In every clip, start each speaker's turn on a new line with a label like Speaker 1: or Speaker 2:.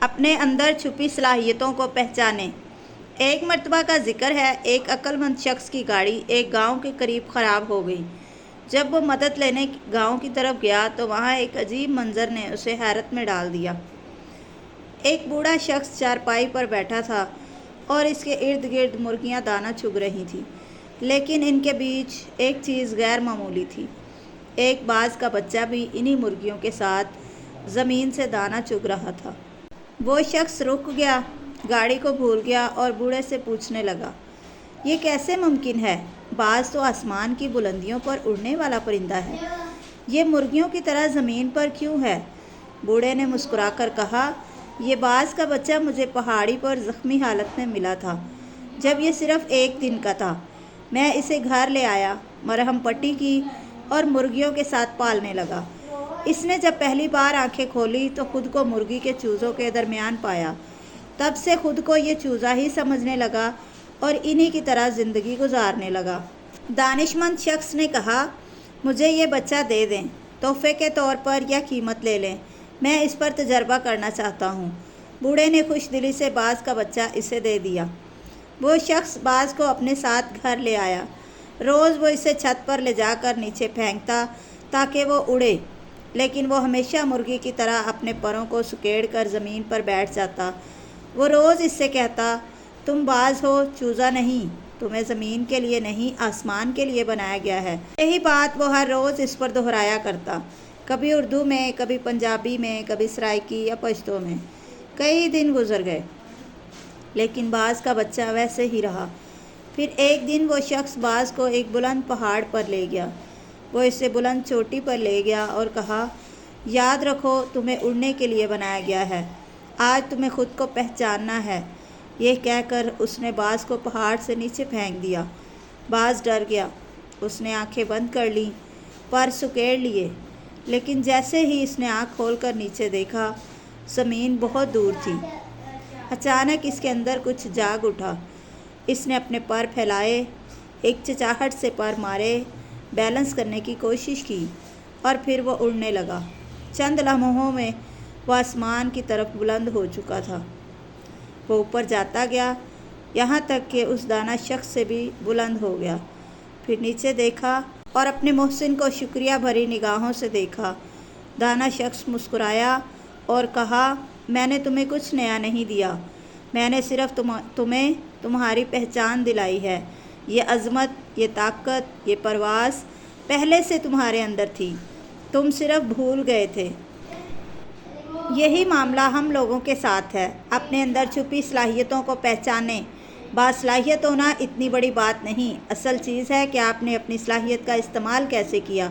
Speaker 1: اپنے اندر چھپی صلاحیتوں کو پہچانیں۔ ایک مرتبہ کا ذکر ہے، ایک عقل مند شخص کی گاڑی ایک گاؤں کے قریب خراب ہو گئی۔ جب وہ مدد لینے گاؤں کی طرف گیا تو وہاں ایک عجیب منظر نے اسے حیرت میں ڈال دیا۔ ایک بوڑھا شخص چارپائی پر بیٹھا تھا اور اس کے ارد گرد مرغیاں دانہ چگ رہی تھیں، لیکن ان کے بیچ ایک چیز غیر معمولی تھی۔ ایک باز کا بچہ بھی انہی مرغیوں کے ساتھ زمین سے دانہ چگ رہا تھا۔ وہ شخص رک گیا، گاڑی کو بھول گیا اور بوڑھے سے پوچھنے لگا، یہ کیسے ممکن ہے؟ باز تو آسمان کی بلندیوں پر اڑنے والا پرندہ ہے، یہ مرغیوں کی طرح زمین پر کیوں ہے؟ بوڑھے نے مسکرا کر کہا، یہ باز کا بچہ مجھے پہاڑی پر زخمی حالت میں ملا تھا، جب یہ صرف ایک دن کا تھا۔ میں اسے گھر لے آیا، مرہم پٹی کی اور مرغیوں کے ساتھ پالنے لگا۔ اس نے جب پہلی بار آنکھیں کھولی تو خود کو مرغی کے چوزوں کے درمیان پایا۔ تب سے خود کو یہ چوزا ہی سمجھنے لگا اور انہی کی طرح زندگی گزارنے لگا۔ دانش مند شخص نے کہا، مجھے یہ بچہ دے دیں، تحفے کے طور پر یا قیمت لے لیں، میں اس پر تجربہ کرنا چاہتا ہوں۔ بوڑھے نے خوش دلی سے باز کا بچہ اسے دے دیا۔ وہ شخص باز کو اپنے ساتھ گھر لے آیا۔ روز وہ اسے چھت پر لے جا کر نیچے پھینکتا تاکہ وہ اڑے، لیکن وہ ہمیشہ مرغی کی طرح اپنے پروں کو سکیڑ کر زمین پر بیٹھ جاتا۔ وہ روز اس سے کہتا، تم باز ہو، چوزا نہیں، تمہیں زمین کے لیے نہیں آسمان کے لیے بنایا گیا ہے۔ یہی بات وہ ہر روز اس پر دہرایا کرتا، کبھی اردو میں، کبھی پنجابی میں، کبھی سرائکی یا پشتو میں۔ کئی دن گزر گئے، لیکن باز کا بچہ ویسے ہی رہا۔ پھر ایک دن وہ شخص باز کو ایک بلند پہاڑ پر لے گیا۔ وہ اسے بلند چوٹی پر لے گیا اور کہا، یاد رکھو، تمہیں اڑنے کے لیے بنایا گیا ہے، آج تمہیں خود کو پہچاننا ہے۔ یہ کہہ کر اس نے باز کو پہاڑ سے نیچے پھینک دیا۔ باز ڈر گیا، اس نے آنکھیں بند کر لیں، پر سکیڑ لیے، لیکن جیسے ہی اس نے آنکھ کھول کر نیچے دیکھا، زمین بہت دور تھی۔ اچانک اس کے اندر کچھ جاگ اٹھا۔ اس نے اپنے پر پھیلائے، ایک چچاہٹ سے پر مارے، بیلنس کرنے کی کوشش کی اور پھر وہ اڑنے لگا۔ چند لمحوں میں وہ آسمان کی طرف بلند ہو چکا تھا۔ وہ اوپر جاتا گیا، یہاں تک کہ اس دانا شخص سے بھی بلند ہو گیا۔ پھر نیچے دیکھا اور اپنے محسن کو شکریہ بھری نگاہوں سے دیکھا۔ دانا شخص مسکرایا اور کہا، میں نے تمہیں کچھ نیا نہیں دیا، میں نے صرف تمہیں تمہاری پہچان دلائی ہے۔ یہ عظمت، یہ طاقت، یہ پرواز پہلے سے تمہارے اندر تھی، تم صرف بھول گئے تھے۔ یہی معاملہ ہم لوگوں کے ساتھ ہے۔ اپنے اندر چھپی صلاحیتوں کو پہچانیں۔ باصلاحیت ہونا اتنی بڑی بات نہیں، اصل چیز ہے کہ آپ نے اپنی صلاحیت کا استعمال کیسے کیا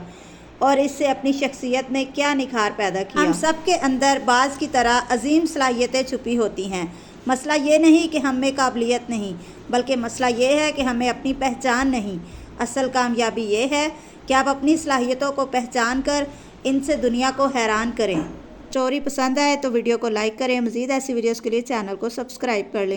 Speaker 1: اور اس سے اپنی شخصیت میں کیا نکھار پیدا کیا۔ ہم سب کے اندر باز کی طرح عظیم صلاحیتیں چھپی ہوتی ہیں۔ مسئلہ یہ نہیں کہ ہم میں قابلیت نہیں، بلکہ مسئلہ یہ ہے کہ ہمیں اپنی پہچان نہیں۔ اصل کامیابی یہ ہے کہ آپ اپنی صلاحیتوں کو پہچان کر ان سے دنیا کو حیران کریں۔ اسٹوری پسند آئے تو ویڈیو کو لائک کریں، مزید ایسی ویڈیوز کے لیے چینل کو سبسکرائب کر لیں۔